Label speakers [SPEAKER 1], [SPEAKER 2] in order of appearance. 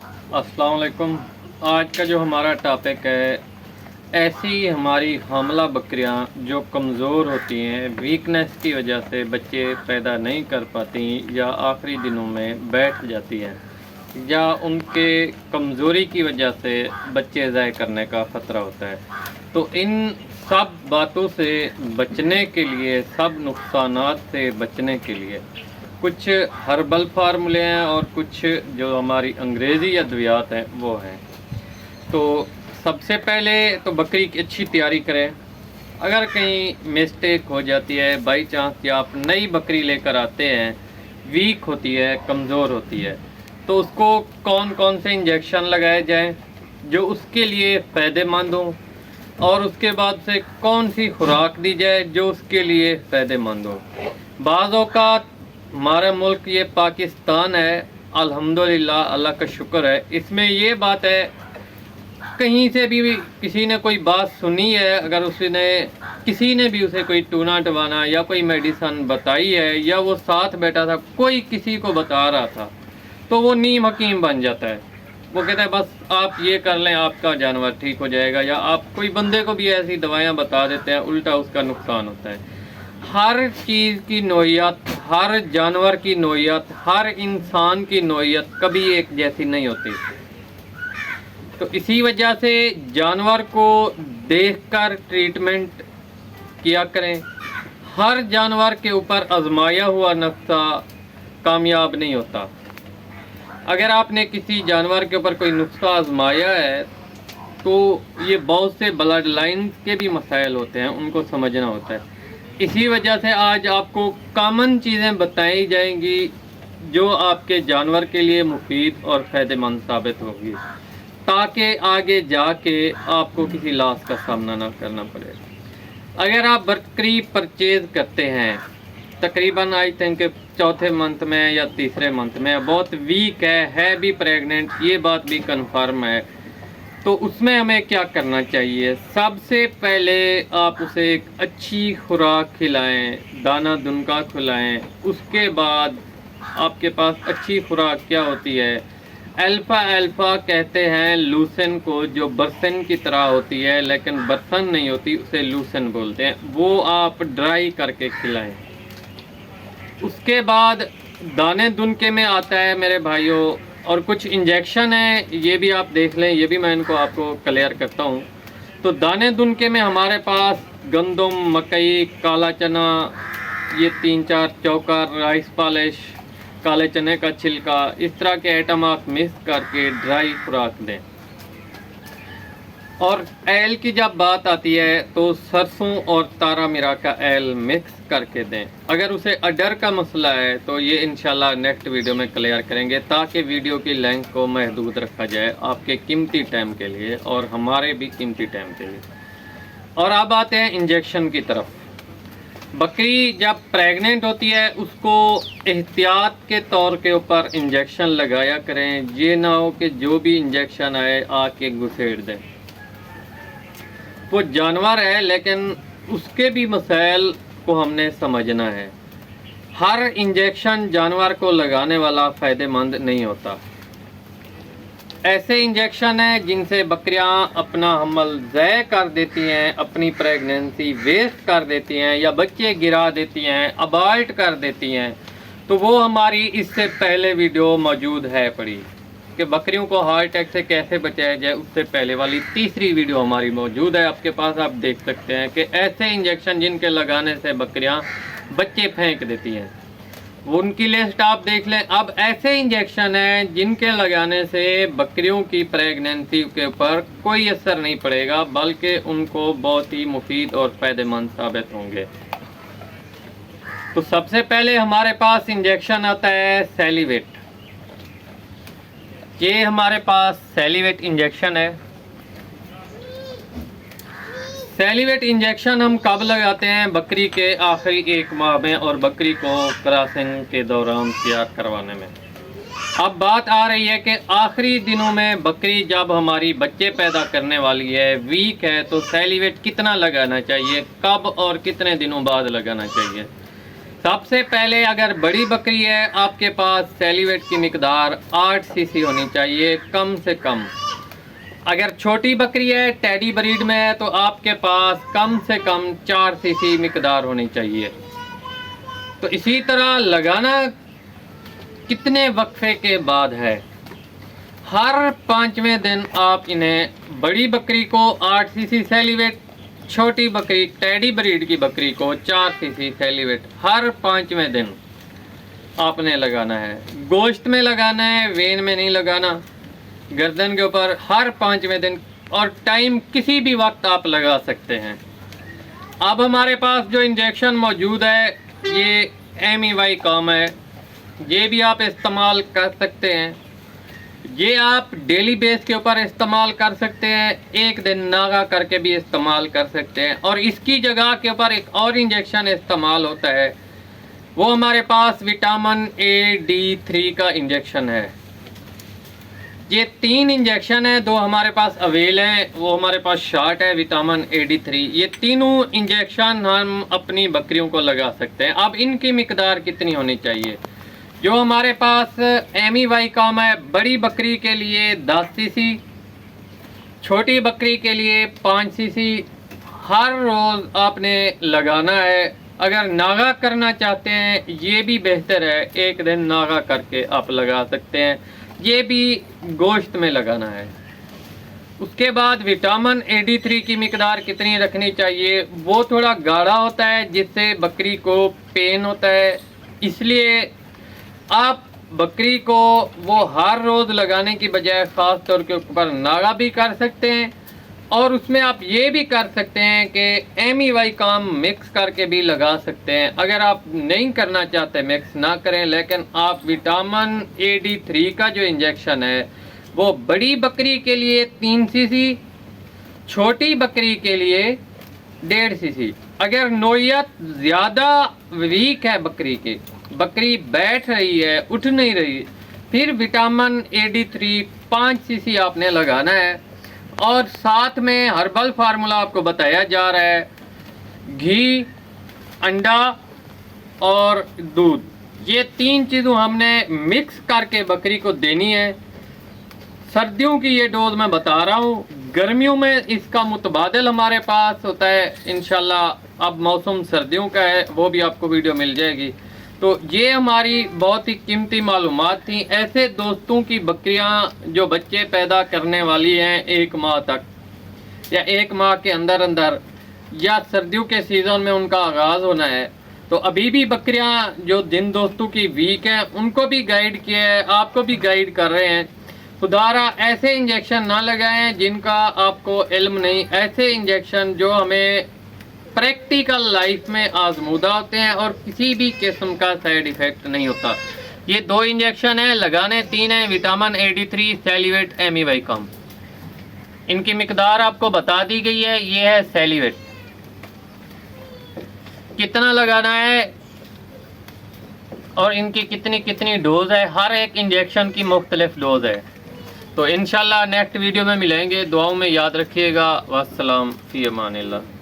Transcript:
[SPEAKER 1] अस्सलाम वालेकुम। आज का जो हमारा टॉपिक है, ऐसी हमारी हामला बकरियां जो कमज़ोर होती हैं, वीकनेस की वजह से बच्चे पैदा नहीं कर पाती या आखिरी दिनों में बैठ जाती हैं, या उनके कमज़ोरी की वजह से बच्चे ज़ाय करने का ख़तरा होता है। तो इन सब बातों से बचने के लिए, सब नुकसानात से बचने के लिए कुछ हर्बल फार्मूले हैं और कुछ जो हमारी अंग्रेज़ी अद्वियात हैं वो हैं। तो सबसे पहले तो बकरी की अच्छी तैयारी करें। अगर कहीं मिस्टेक हो जाती है, बाई चांस या आप नई बकरी लेकर आते हैं, वीक होती है, कमज़ोर होती है, तो उसको कौन कौन से इंजेक्शन लगाए जाएं जो उसके लिए फ़ायदेमंद हों, और उसके बाद से कौन सी खुराक दी जाए जो उसके लिए फ़ायदेमंद हो। बाज़ औक़ात हमारा मुल्क ये पाकिस्तान है, अल्हम्दुलिल्लाह, अल्लाह का शुक्र है, इसमें ये बात है, कहीं से भी किसी ने कोई बात सुनी है, अगर उसने किसी ने भी उसे कोई टूना टवाना या कोई मेडिसन बताई है, या वो साथ बैठा था, कोई किसी को बता रहा था, तो वो नीम हकीम बन जाता है। वो कहता है बस आप ये कर लें, आपका जानवर ठीक हो जाएगा, या आप कोई बंदे को भी ऐसी दवाइयाँ बता देते हैं, उल्टा उसका नुकसान होता है। हर चीज़ की नौइयत, हर जानवर की नौइयत, हर इंसान की नौइयत कभी एक जैसी नहीं होती। तो इसी वजह से जानवर को देखकर ट्रीटमेंट किया करें। हर जानवर के ऊपर आजमाया हुआ नुस्खा कामयाब नहीं होता। अगर आपने किसी जानवर के ऊपर कोई नुस्खा आजमाया है, तो ये बहुत से ब्लड लाइन के भी मसाइल होते हैं, उनको समझना होता है। इसी वजह से आज आपको कॉमन चीज़ें बताई जाएंगी जो आपके जानवर के लिए मुफीद और फ़ायदेमंद साबित होगी, ताकि आगे जाके आपको किसी लॉस का सामना ना करना पड़े। अगर आप बकरी परचेज़ करते हैं, तकरीबन आई थिंक चौथे मंथ में या तीसरे मंथ में, बहुत वीक है भी प्रेग्नेंट, ये बात भी कंफर्म है, तो उसमें हमें क्या करना चाहिए? सबसे पहले आप उसे एक अच्छी खुराक खिलाएं, दाना दुनका खिलाएं। उसके बाद आपके पास अच्छी खुराक क्या होती है? अल्फ़ा कहते हैं लूसेन को, जो बरसन की तरह होती है लेकिन बरसन नहीं होती, उसे लूसेन बोलते हैं। वो आप ड्राई करके खिलाएं। उसके बाद दाने दुनके में आता है मेरे भाइयों, और कुछ इंजेक्शन है, ये भी आप देख लें, ये भी मैं इनको आपको क्लियर करता हूँ। तो दाने दुनके में हमारे पास गंदम, मकई, काला चना, ये 3-4 चौकर, राइस पॉलिश, काले चने का छिलका, इस तरह के आइटम आप मिक्स करके ड्राई खुराक दें। और एल की जब बात आती है तो सरसों और तारा मीरा का एल मिक्स करके दें। अगर उसे अडर का मसला है तो ये इंशाल्लाह नेक्स्ट वीडियो में क्लियर करेंगे, ताकि वीडियो की लेंथ को महदूद रखा जाए आपके कीमती टाइम के लिए और हमारे भी कीमती टाइम के लिए। और अब आते हैं इंजेक्शन की तरफ। बकरी जब प्रेग्नेंट होती है, उसको एहतियात के तौर के ऊपर इंजेक्शन लगाया करें। ये ना हो कि जो भी इंजेक्शन आए आके घुसेड़ दें। वो जानवर है, लेकिन उसके भी मसाइल को हमने समझना है। हर इंजेक्शन जानवर को लगाने वाला फ़ायदेमंद नहीं होता। ऐसे इंजेक्शन हैं जिनसे बकरियां अपना हमल ज़ाय कर देती हैं, अपनी प्रेगनेंसी वेस्ट कर देती हैं, या बच्चे गिरा देती हैं, अबॉर्ट कर देती हैं। तो वो हमारी इससे पहले वीडियो मौजूद है पड़ी कि बकरियों को हार्ट अटैक से कैसे बचाया जाए, उससे पहले वाली तीसरी वीडियो हमारी मौजूद है आपके पास। आप देख सकते हैं कि ऐसे इंजेक्शन जिनके लगाने से बकरियां बच्चे फेंक देती हैं, वो उनकी लिस्ट आप देख लें। अब ऐसे इंजेक्शन हैं जिनके लगाने से बकरियों की प्रेगनेंसी के ऊपर कोई असर नहीं पड़ेगा, बल्कि उनको बहुत ही मुफीद और फ़ायदेमंद साबित होंगे। तो सबसे पहले हमारे पास इंजेक्शन आता है सेलिवेट। ये हमारे पास सेलिवेट इंजेक्शन है। सेलिवेट इंजेक्शन हम कब लगाते हैं? बकरी के आखिरी 1 माह में और बकरी को क्रॉसिंग के दौरान तैयार करवाने में। अब बात आ रही है कि आखिरी दिनों में बकरी जब हमारी बच्चे पैदा करने वाली है, वीक है, तो सेलिवेट कितना लगाना चाहिए, कब और कितने दिनों बाद लगाना चाहिए? सबसे पहले अगर बड़ी बकरी है आपके पास सेलिवेट की मिकदार 8 सीसी होनी चाहिए कम से कम। अगर छोटी बकरी है टेडी ब्रीड में है तो आपके पास कम से कम 4 सीसी मिकदार होनी चाहिए। तो इसी तरह लगाना कितने वक्फे के बाद है, हर 5वें दिन आप इन्हें बड़ी बकरी को 8 सीसी सेलिवेट, छोटी बकरी टेडी ब्रीड की बकरी को 4 सीसी सेलिवेट हर 5वें दिन आपने लगाना है। गोश्त में लगाना है, वेन में नहीं लगाना, गर्दन के ऊपर हर 5वें दिन, और टाइम किसी भी वक्त आप लगा सकते हैं। अब हमारे पास जो इंजेक्शन मौजूद है ये MEY काम है, ये भी आप इस्तेमाल कर सकते हैं। ये आप डेली बेस के ऊपर इस्तेमाल कर सकते हैं, एक दिन नागा करके भी इस्तेमाल कर सकते हैं। और इसकी जगह के ऊपर एक और इंजेक्शन इस्तेमाल होता है, वो हमारे पास विटामिन AD3 का इंजेक्शन है। ये 3 इंजेक्शन है, 2 हमारे पास अवेल हैं, वो हमारे पास शॉट है विटामिन AD3। ये तीनों इंजेक्शन हम अपनी बकरियों को लगा सकते हैं। अब इनकी मिकदार कितनी होनी चाहिए? जो हमारे पास MEY काम है, बड़ी बकरी के लिए 10 सीसी, छोटी बकरी के लिए 5 सीसी हर रोज़ आपने लगाना है। अगर नागा करना चाहते हैं ये भी बेहतर है, एक दिन नागा करके आप लगा सकते हैं, ये भी गोश्त में लगाना है। उसके बाद विटामिन AD3 की मिकदार कितनी रखनी चाहिए? वो थोड़ा गाढ़ा होता है जिससे बकरी को पेन होता है, इसलिए आप बकरी को वो हर रोज़ लगाने की बजाय ख़ास तौर के ऊपर नागा भी कर सकते हैं, और उसमें आप ये भी कर सकते हैं कि MEY काम मिक्स करके भी लगा सकते हैं। अगर आप नहीं करना चाहते मिक्स ना करें, लेकिन आप विटामिन AD3 का जो इंजेक्शन है वो बड़ी बकरी के लिए 3 सीसी, छोटी बकरी के लिए 1.5 सीसी। अगर नोयत ज़्यादा वीक है बकरी बैठ रही है, उठ नहीं रही, फिर विटामिन AD3 5 सीसी आपने लगाना है। और साथ में हर्बल फार्मूला आपको बताया जा रहा है, घी, अंडा और दूध, ये 3 चीज़ों हमने मिक्स करके बकरी को देनी है। सर्दियों की ये डोज मैं बता रहा हूँ, गर्मियों में इसका मुतबादिल हमारे पास होता है इंशाल्लाह। अब मौसम सर्दियों का है, वो भी आपको वीडियो मिल जाएगी। तो ये हमारी बहुत ही कीमती मालूमात थी। ऐसे दोस्तों की बकरियां जो बच्चे पैदा करने वाली हैं 1 माह तक या 1 माह के अंदर अंदर, या सर्दियों के सीज़न में उनका आगाज़ होना है, तो अभी भी बकरियां जो जिन दोस्तों की वीक हैं उनको भी गाइड किया है, आपको भी गाइड कर रहे हैं। खुदारा ऐसे इंजेक्शन ना लगाएं जिनका आपको इल्म नहीं, ऐसे इंजेक्शन जो हमें प्रैक्टिकल लाइफ में आजमूदा होते हैं और किसी भी किस्म का साइड इफ़ेक्ट नहीं होता। ये 2 इंजेक्शन हैं, लगाने 3 हैं, विटामिन AD3, सेलिवेट, MEY काम। इनकी मिकदार आपको बता दी गई है, ये है सेलिवेट, कितना लगाना है और इनकी कितनी कितनी डोज है, हर एक इंजेक्शन की मुख्तलिफ डोज है। तो इंशाल्लाह नेक्स्ट वीडियो में मिलेंगे, दुआओं में याद रखिएगा। वस्सलाम, फी अमानिल्लाह।